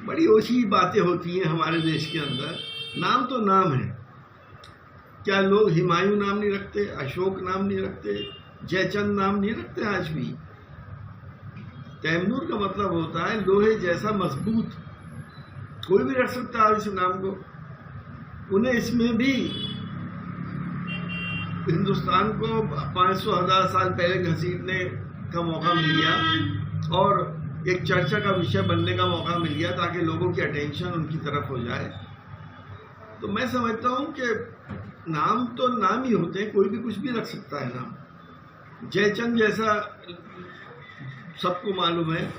बड़ी ओछी बातें होती हैं हमारे देश के अंदर। नाम तो नाम है। क्या लोग हुमायूं नाम नहीं रखते, अशोक नाम नहीं रखते, जयचंद नाम नहीं रखते आज भी? तैमूर का मतलब होता है लोहे जैसा मजबूत। कोई भी रख सकता है इस नाम को। उन्हें इसमें भी हिंदुस्तान को 500,000 साल पहले घसीटने का मौका मिल गया और एक चर्चा का विषय बनने का मौका मिल गया ताकि लोगों की अटेंशन उनकी तरफ हो जाए। तो मैं समझता हूं कि नाम तो नाम ही होते हैं, कोई भी कुछ भी रख सकता है नाम। जयचंद जैसा सबको मालूम है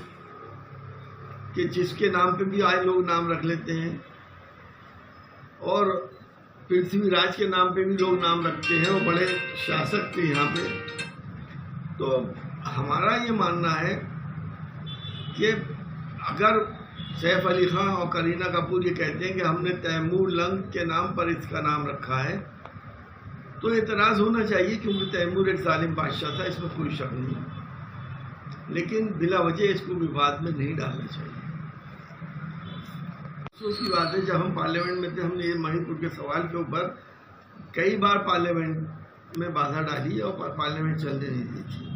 कि जिसके नाम पे भी आज लोग नाम रख लेते हैं, और पृथ्वीराज के नाम पे भी लोग नाम रखते हैं, वो बड़े शासक थे यहाँ पे। तो हमारा ये मानना है कि अगर सैफ अली खान और करीना कपूर ये कहते हैं कि हमने तैमूर लंग के नाम पर इसका नाम रखा है, तो एतराज़ होना चाहिए, क्योंकि तैमूर एक जालिम बादशाह था, इसमें कोई शक नहीं। लेकिन बिला वजह इसको विवाद में नहीं डालना चाहिए। अफसोस की बात है, जब हम पार्लियामेंट में थे, हमने ये मणिपुर के सवाल के ऊपर कई बार पार्लियामेंट में बाधा डाली और पार्लियामेंट चलने नहीं दी थी।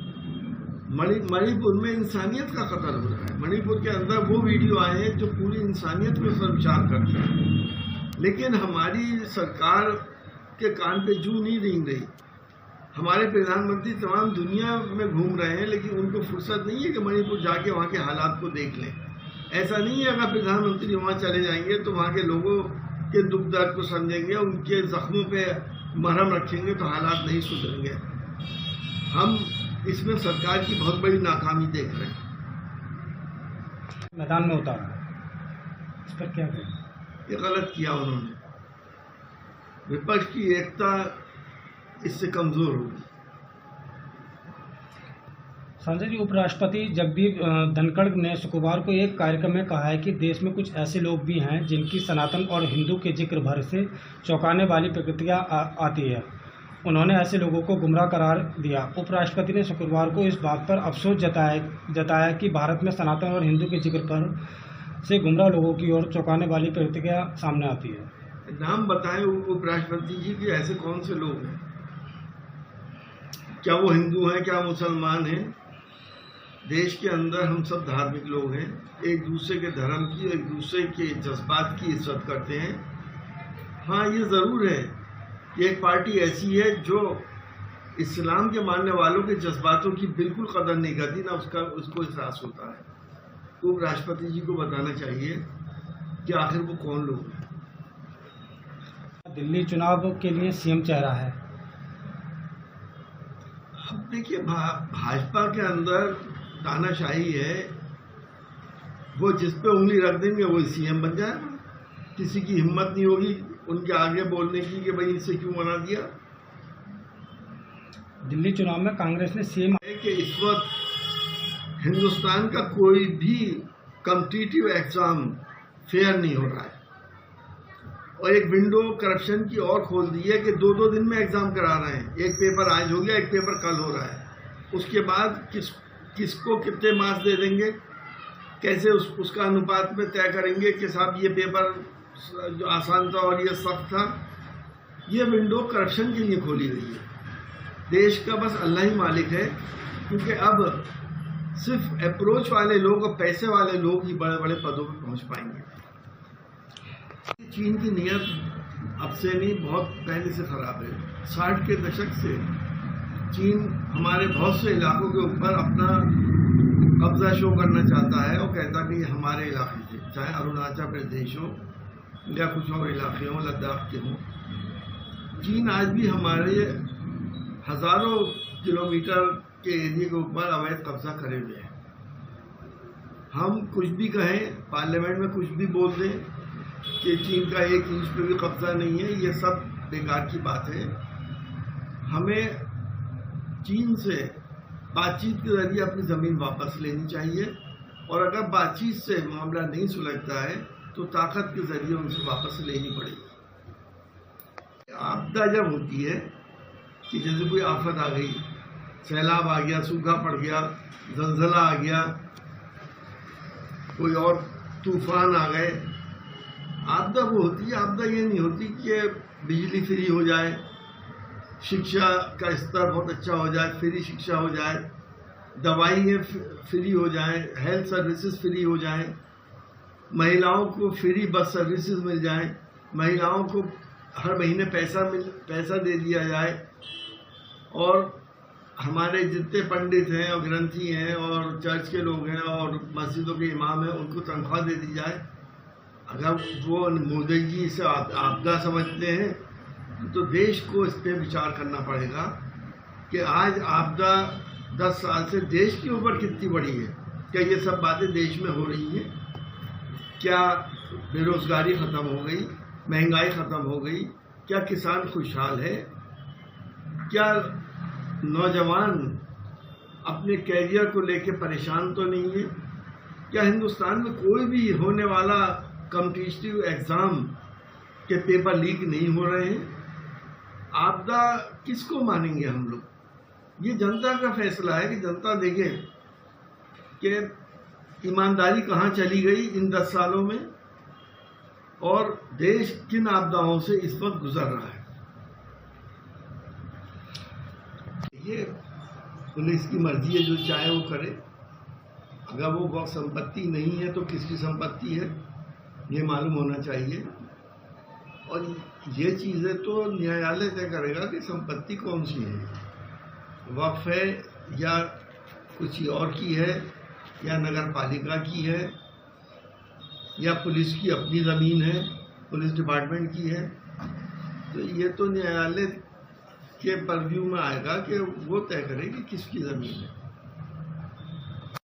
मणिपुर में इंसानियत का कत्ल हो रहा है। मणिपुर के अंदर वो वीडियो आए हैं जो पूरी इंसानियत पे विचार करते हैं, लेकिन हमारी सरकार के कान पे जू नहीं रेंग रही। हमारे प्रधानमंत्री तमाम दुनिया में घूम रहे हैं, लेकिन उनको फुर्सत नहीं है कि मणिपुर जाके वहाँ के हालात को देख लें। ऐसा नहीं है अगर प्रधानमंत्री वहाँ चले जाएंगे तो वहाँ के लोगों के दुख दर्द को समझेंगे, उनके जख्मों पे मरहम रखेंगे तो हालात नहीं सुधरेंगे। हम इसमें सरकार की बहुत बड़ी नाकामी देख रहे हैं। मैदान में उतारा, इस पर क्या कहें? ये गलत किया उन्होंने। विपक्ष की एकता इससे कमजोर होगी। संजय जी, उपराष्ट्रपति जगदीप धनखड़ ने शुक्रवार को एक कार्यक्रम में कहा है कि देश में कुछ ऐसे लोग भी हैं जिनकी सनातन और हिंदू के जिक्र भर से चौंकाने वाली प्रतिक्रिया आती है। उन्होंने ऐसे लोगों को गुमराह करार दिया। उपराष्ट्रपति ने शुक्रवार को इस बात पर अफसोस जताया कि भारत में सनातन और हिंदू के जिक्र पर से गुमराह लोगों की ओर चौंकाने वाली प्रतिक्रिया सामने आती है। नाम बताएं उपराष्ट्रपति जी कि ऐसे कौन से लोग हैं? क्या वो हिंदू हैं, क्या मुसलमान हैं? देश के अंदर हम सब धार्मिक लोग हैं, एक दूसरे के धर्म की, एक दूसरे के जज्बात की इज्जत करते हैं। हाँ, ये ज़रूर है कि एक पार्टी ऐसी है जो इस्लाम के मानने वालों के जज्बातों की बिल्कुल कदर नहीं करती, ना उसको एहसास होता है। तो उपराष्ट्रपति जी को बताना चाहिए कि आखिर वो कौन लोग हैं। दिल्ली चुनाव के लिए सीएम चेहरा है। अब देखिए, भाजपा के अंदर तानाशाही है। वो जिस पे उंगली रख देंगे वो सीएम बन जाएगा। किसी की हिम्मत नहीं होगी उनके आगे बोलने की कि भाई इसे क्यों बना दिया। दिल्ली चुनाव में कांग्रेस ने सीएम कि इस वक्त हिंदुस्तान का कोई भी कॉम्पिटिटिव एग्जाम फेयर नहीं हो रहा है, और एक विंडो करप्शन की और खोल दी है कि 2-2 दिन में एग्जाम करा रहे हैं। एक पेपर आज हो गया, एक पेपर कल हो रहा है। उसके बाद किसको कितने मार्क्स दे देंगे, कैसे उसका अनुपात में तय करेंगे कि साहब ये पेपर जो आसान था और ये सख्त था। ये विंडो करप्शन के लिए खोली गई है। देश का बस अल्लाह ही मालिक है, क्योंकि अब सिर्फ अप्रोच वाले लोग और पैसे वाले लोग ही बड़े बड़े पदों पर पहुंच पाएंगे। चीन की नीयत अब से नहीं, बहुत पहले से खराब है। 60 के दशक से चीन हमारे बहुत से इलाकों के ऊपर अपना कब्जा शो करना चाहता है और कहता कि ये हमारे इलाके से, चाहे अरुणाचल प्रदेश हो या कुछ और इलाके हों, लद्दाख के हों। चीन आज भी हमारे हजारों किलोमीटर के एरिया के ऊपर अवैध कब्जा करे हुए हैं। हम कुछ भी कहें, पार्लियामेंट में कुछ भी बोल दें कि चीन का 1 इंच पे भी कब्जा नहीं है, ये सब बेकार की बात है। हमें चीन से बातचीत के जरिए अपनी ज़मीन वापस लेनी चाहिए, और अगर बातचीत से मामला नहीं सुलझता है तो ताकत के जरिए उनसे वापस लेनी पड़ेगी। आपदा जब होती है कि जैसे कोई आफत आ गई, सैलाब आ गया, सूखा पड़ गया, जलजला आ गया, कोई और तूफान आ गए। आपदा वो होती है, आपदा ये नहीं होती कि बिजली फ्री हो जाए, शिक्षा का स्तर बहुत अच्छा हो जाए, फ्री शिक्षा हो जाए, दवाइयाँ फ्री हो जाए, हेल्थ सर्विसेज फ्री हो जाए, महिलाओं को फ्री बस सर्विसेज मिल जाए, महिलाओं को हर महीने पैसा दे दिया जाए, और हमारे जितने पंडित हैं और ग्रंथी हैं और चर्च के लोग हैं और मस्जिदों के इमाम हैं उनको तनख्वाह दे दी जाए। अगर वो मोदी जी इसे आपदा समझते हैं तो देश को इस पर विचार करना पड़ेगा कि आज आपदा 10 साल से देश के ऊपर कितनी बड़ी है। क्या ये सब बातें देश में हो रही हैं? क्या बेरोजगारी ख़त्म हो गई, महंगाई ख़त्म हो गई? क्या किसान खुशहाल है? क्या नौजवान अपने कैरियर को लेके परेशान तो नहीं है? क्या हिंदुस्तान में कोई भी होने वाला कॉम्पिटिटिव एग्ज़ाम के पेपर लीक नहीं हो रहे हैं? आपदा किसको मानेंगे हम लोग? ये जनता का फैसला है कि जनता देखे कि ईमानदारी कहाँ चली गई इन 10 सालों में और देश किन आपदाओं से इस वक्त गुजर रहा है। ये पुलिस की मर्जी है, जो चाहे वो करे। अगर वो संपत्ति नहीं है तो किसकी संपत्ति है ये मालूम होना चाहिए, और ये चीज़ें तो न्यायालय तय करेगा कि संपत्ति कौन सी है, वक्फ है या कुछ और की है या नगर पालिका की है या पुलिस की अपनी ज़मीन है, पुलिस डिपार्टमेंट की है। तो ये तो न्यायालय के परव्यू में आएगा कि वो तय करे कि किसकी ज़मीन है।